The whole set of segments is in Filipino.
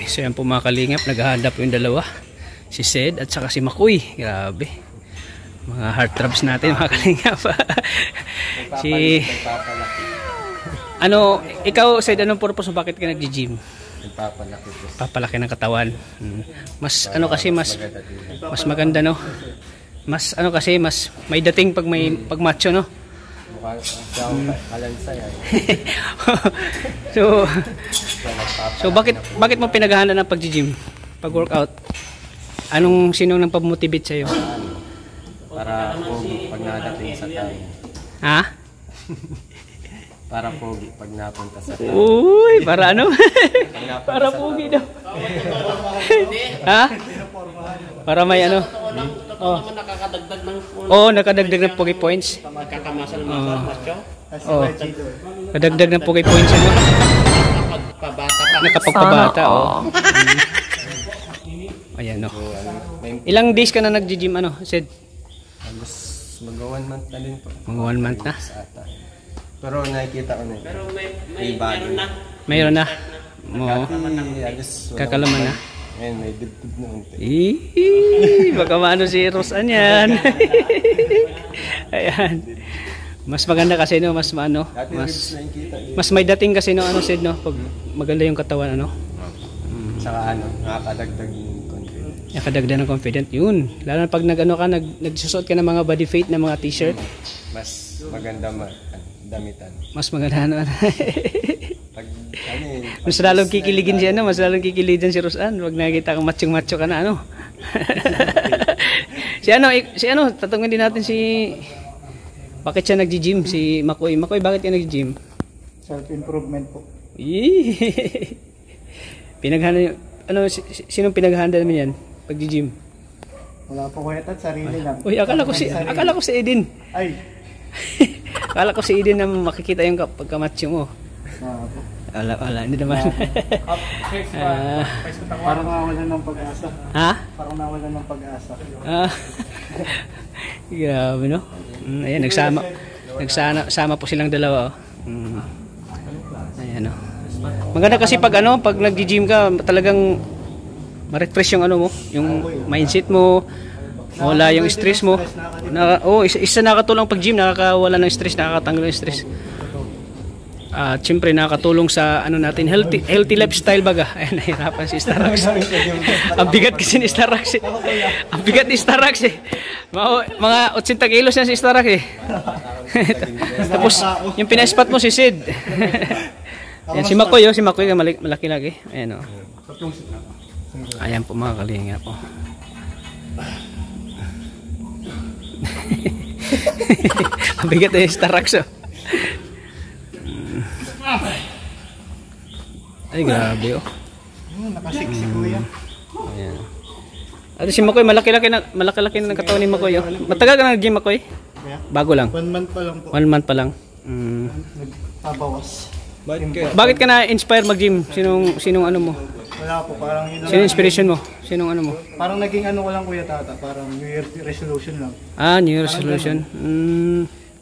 So yan po mga kalingap, naghahanda po yung dalawa. Si Sed at saka si Makoy. Grabe. Mga heartthrobs natin mga kalingap. Si... Ano, ikaw Sed, anong purpose mo? Bakit ka nag-gym? Papalaki ng katawan. Mas ano kasi mas maganda, no? Mas ano kasi mas may dating pag macho, no? So bakit mo pinaghahanda ng pag-gym? Pag workout? Sinong nang pamotivate sa iyo? Para pogi pag nadating sa tayo. Ha? Para pogi pag napunta sa tayo. Uy, para ano? Para pogi daw. Ha? Para may ano? Oh. Nakakadagdag ng Oh, nakadagdag ng pogi points. Nakakamasal-masal, macho. Oh. Kadagdag ng pogi points ano? Nakapagpabata pa. Nakapagpabata, oh. Ayan, no. Ilang days ka na nag-gym, ano, Sed? Halos mag-1 month na din po. Mga 1 month na? Pero nakikita ko na yun. Pero mayroon na. Mayroon na? Kakalaman na? Ngayon may dibdib na unti. Baka maano si Rosan yan. Ayan. Mas maganda kasi, no, mas maano, mas may dating kasi, no, ano, Sed, no, pag maganda yung katawan, ano. Saka ano, nakakadagdag yung confidence. Nakadagdag ng confident, yun. Lalo na pag nag-ano ka, nagsusuot ka ng mga body fit na mga t-shirt. Mas maganda damitan. Mas maganda, ano. Pag ano eh. Mas lalong kikiligin siya, no, mas lalong kikiligin si Rosan. Wag nakikita kang machong-macho ka na, ano. Si ano, tatungin din natin si... Bakit siya nag-gym? Si Makoy. Makoy, bakit ka nag-gym? Self-improvement po. Pinaghanda yung... Ano, sinong pinaghanda naman yan? Pag-gym? Wala po kuya Tat, sarili lang. Uy, akala ko si Eden. Ay! Akala ko si Eden na makikita yung pagkamacho mo. Po. Wala, hindi naman. Parang nawalan ng pag-asa. Ha? Parang nawalan ng pag-asa. Grabe, no? Ayan, nagsama po silang dalawa. Oh. Ayan, no? Maganda kasi pag ano, pag nag-gym ka, talagang ma-refresh yung ano mo, yung mindset mo, wala yung stress mo. Isa nakakatulong pag gym, nakakawala ng stress, nakakatanggal ng stress. At siyempre nakakatulong sa ano natin, healthy lifestyle baga. Ayan, nahirapan si Starax. Ang bigat kasi ni Starax eh. Ang bigat ni Starax eh. Mga 80 kilos na si Starax eh. Tapos yung pinaspat mo si Sid. Ayan, si Makoy, si Makoy malaki lagi. Ayan, oh. Ayan po mga kalinga po. Ang bigat ni Starax oh. Ay, grabe oh. Nakasiksi kuya. Ayan. At si Makoy, malaki-laki na ng katawan ni Makoy oh. Matagal ka na nag-gym, Makoy? Bago lang. 1 month pa lang po. 1 month pa lang. Nagpabawas. Bakit ka na-inspire mag-gym? Sinong ano mo? Wala po, parang yun lang. Sinong inspiration mo? Sinong ano mo? Parang naging ano ko lang kuya Tata, parang New Year resolution lang. New Year resolution.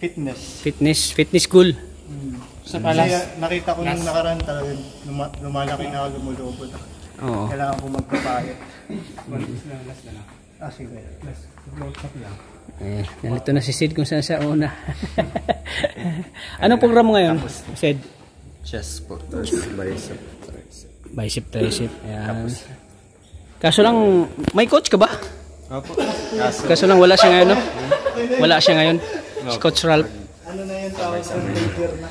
Fitness. Fitness goal. Sa palas. Nakita ko nung nakaraan talagang lumalaki na ako, lumulubot ako. Oo. Kailangan ko magpapayat. Sige. Nalito na si Sid kung saan siya una. Anong program mo ngayon, Sid? Chest po. Bicep, tricep. Ayan. Kaso lang, may coach ka ba? Opo. Kaso lang wala siya ngayon, no? Wala siya ngayon. Si Coach Ralph. Ano na yung tawag sa leader na?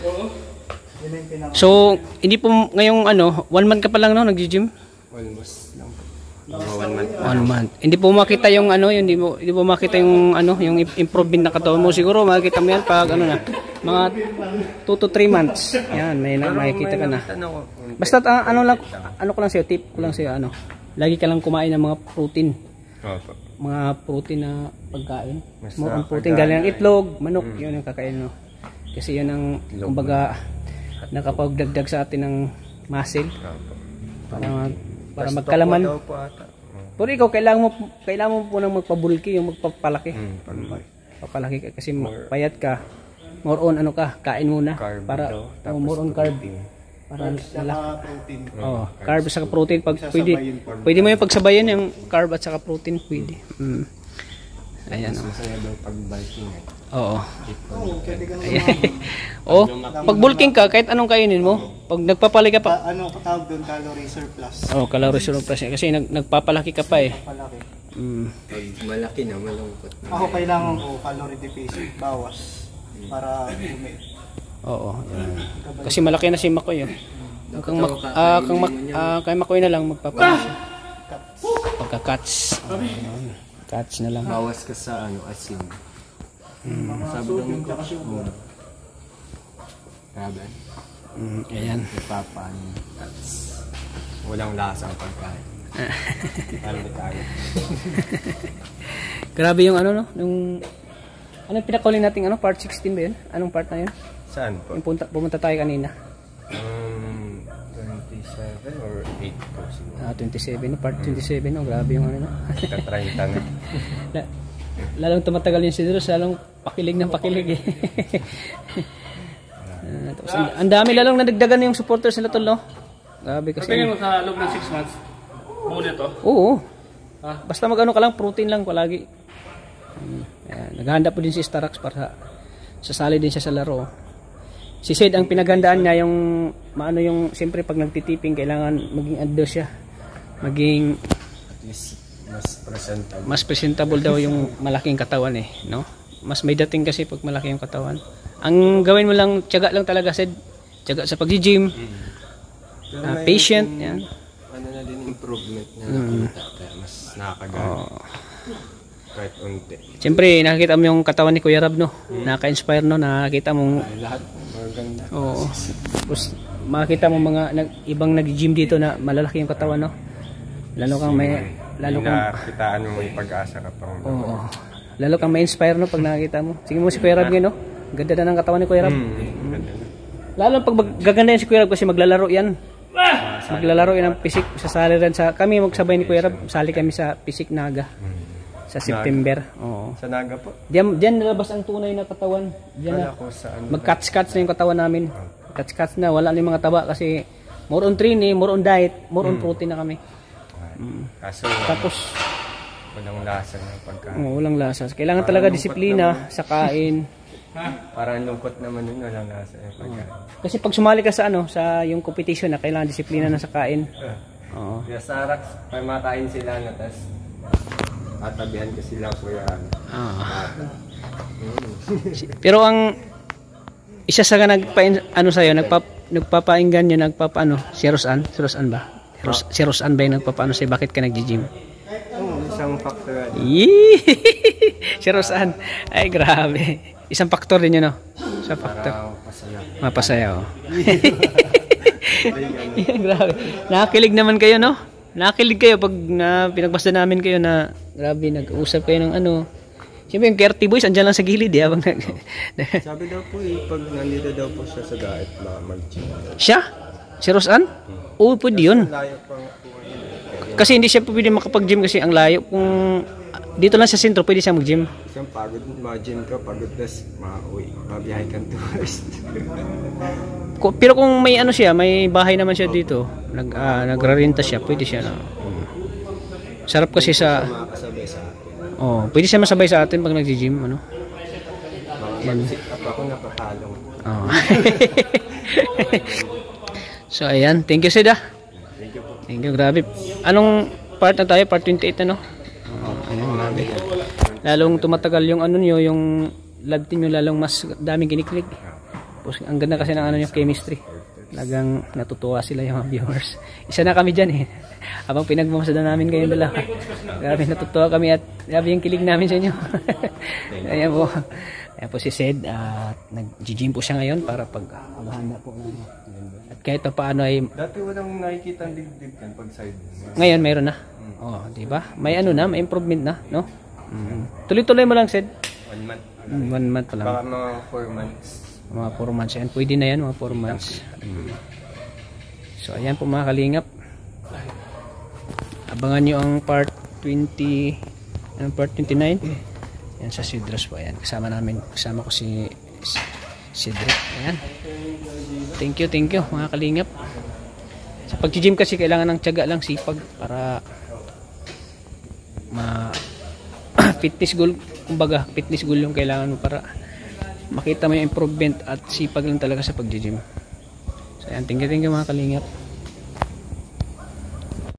So, hindi po ngayong 1 month ka pa lang, no, nag-gym? Almost lang po. 1 month. 1 month. Hindi po makita yung hindi po makita yung yung improvement na katawan mo. Siguro makikita mo yan pag na, mga 2 to 3 months. Yan, may makikita ka na. Basta ano ko lang sa'yo, tip ko lang sa'yo, lagi ka lang kumain ng mga protein. Opo. Mga protein na pagkain. More on protein, galing ng itlog, manok, yun yung kakain, no? Kasi yun ang, kumbaga, nakapagdagdag sa atin ng muscle. Para magkalaman. Pero ikaw, kailangan mo po nang magpabulki, yung magpapalaki. Papalaki ka kasi payat ka. More on kain muna. Para more on carb. Para Saka protein. oh, carb at saka protein pag Sasabayin. pwede mo yung pagsabayan yung carb at saka protein pwede. Ayan oh. Masaya daw pag biking eh. Oo. Pwede ka naman. Ayan. Oh, pag bulking ka kahit anong kainin mo, pag nagpapalaki ka pa, Ano tawag doon? Calorie surplus. oh, calorie surplus yan. Kasi nagpapalaki ka pa eh. Palaki. Pag malaki na, malungkot na. Ako kailangan ko calorie deficit. Bawas. Para umit. Oo. Yan. Kasi malaki na si Makoy. Oh. Kay Makoy na lang magpapalaki siya. Pagka-cuts. Cuts na lang. Bawas ka sa asin. Sabi ng grabe. Ayan. Nagpapaan. Walang lasang pagkain. Parang tayo. Grabe yung ano no, yung anong pinakuli natin ano, part 16 ba yun? Anong part na yun? Saan po? Yung pumunta tayo kanina. 27 or 8 po siguro. 27 no, part 27 no, grabe yung ano no. Ka-30 na. Lalong tumatagal yung si Dros, lalong pakilig ng pakilig eh. Tapos ang dami lalong nadagdagan yung supporters nila tol no. Grabe kasi. Tingin mo sa loob ng 6 months, buo nito? Oo. Basta mag-ano ka lang, protein lang palagi. Ayan, naghahanda po din si Starax para sasali din siya sa laro. Si Sid ang pinaghandaan niya yung maano yung siyempre pag nagtitiping kailangan maging ando siya. Maging At least mas presentable. mas presentable daw yung malaking katawan eh, no? Mas may dating kasi pag malaki yung katawan. Ang gawin mo lang, tiyaga lang talaga Sid. Tiyaga sa pag-gym. Patient, yan. Ano na din improvement na nakita. Kaya mas nakakagana. Kahit unti. Siyempre, nakikita mo yung katawan ni Kuya Rab, no? Nakaka-inspire, no? Nakakita mo. Lahat maganda. Oo. Tapos, makikita mo mga ibang nag-gym dito na malalaki yung katawan, no? Lalo kang may... Lalo kang... Nakitaan mo yung pag-asa ka pang. Oo. Lalo kang ma-inspire, no? Pag nakikita mo. Sige mo si Kuya Rab ngayon, no? Ganda na ng katawan ni Kuya Rab. Lalo pag gaganda yan si Kuya Rab kasi maglalaro yan. Maglalaro yan ng pisik. Sasali rin sa... Kami magsabay ni Kuya Rab. Sali kami sa pisik Naga. Sa September. Oo. Sa Naga po? Diyan nalabas ang tunay na katawan. Diyan na. Mag-cuts na yung katawan namin. Cuts na. Wala na yung mga taba kasi more on training, more on diet, more on protein na kami. Kaso Tapos, walang lasa ng pagkain. walang lasa. Kailangan talaga disiplina sa kain. Parang lungkot naman yun, walang lasa yung pagkain. Kasi pag sumali ka sa sa yung competition na kailangan disiplina na sa kain. Oo. Kaya sa Arax, may makain sila na tas tatabihan ko sila kuya. Pero ang isa sa nagpapainggan niya si Rosan ba? Si Rosan ba yung nagpapaano sa'yo bakit ka nag-gym? Isang factor. Si Rosan. Ay grabe. Isang faktor din yun, no? Isang faktor. Mapasaya, oh. Grabe. Nakakilig naman kayo, no? Nakakilig kayo pag pinagbasta namin kayo na grabe, nag-uusap kayo ng ano. Siyempre yung Kerty Boys, andyan lang sa gilid, eh. Sabi daw po pag nandito daw po siya sa diet, mag-gym. Siya? Si Rosan? Oo, pwede yun. Layo pang Kasi hindi siya pwede makapag-gym kasi ang layo. Kung dito lang sa sentro, pwede siya mag-gym. isang pagod, mag-gym ka, pagod tas mauwi, mabiyahe kang tourist. Pero kung may ano siya, may bahay naman siya dito, nagrarenta siya, pwede siya na. Sarap kasi sa Makakasabay sa akin. pwede siya masabay sa atin pag nag-gym, ano. Mag-sit up ako napatalong. Oh. So ayan, thank you Sid. Thank you, grabe. Anong part na tayo? Part 28 ano? Ayan, grabe. Lalong tumatagal yung ano nyo, yung lab team nyo, lalong mas daming kinikilig. Tapos ang ganda kasi ng ano nyo, chemistry. Talagang natutuwa sila yung mga viewers. Isa na kami dyan eh. Habang pinagmamasada namin kayong dalawa. Grabe, natutuwa kami at grabe yung kilig namin sa inyo. Ayan po. Ayan po si Sid. Nag-gym po siya ngayon para paghahanda po. At kahit pa paano ay... Dati walang nakikita ang dibdib kan pag side. Ngayon mayroon na. Oh, di ba? May ano na, may improvement na, no? Tuloy-tuloy mo lang, Sid. 1 month. 1 month pa lang. Baka mga 4 months. Mga 4 months yan. Pwede na yan, mga 4 months. So, ayan po mga kalingap. Abangan nyo ang part 20, part 29. Yan sa Sidros po. Ayan, kasama ko si Cedric, ayan. Thank you mga kalingap. Sa pag-gym kasi kailangan ng tiyaga lang, sipag para fitness goal, kumbaga fitness goal yung kailangan mo para makita mo yung improvement at sipag lang talaga sa pag-gym. So ayan, thank you mga kalingap.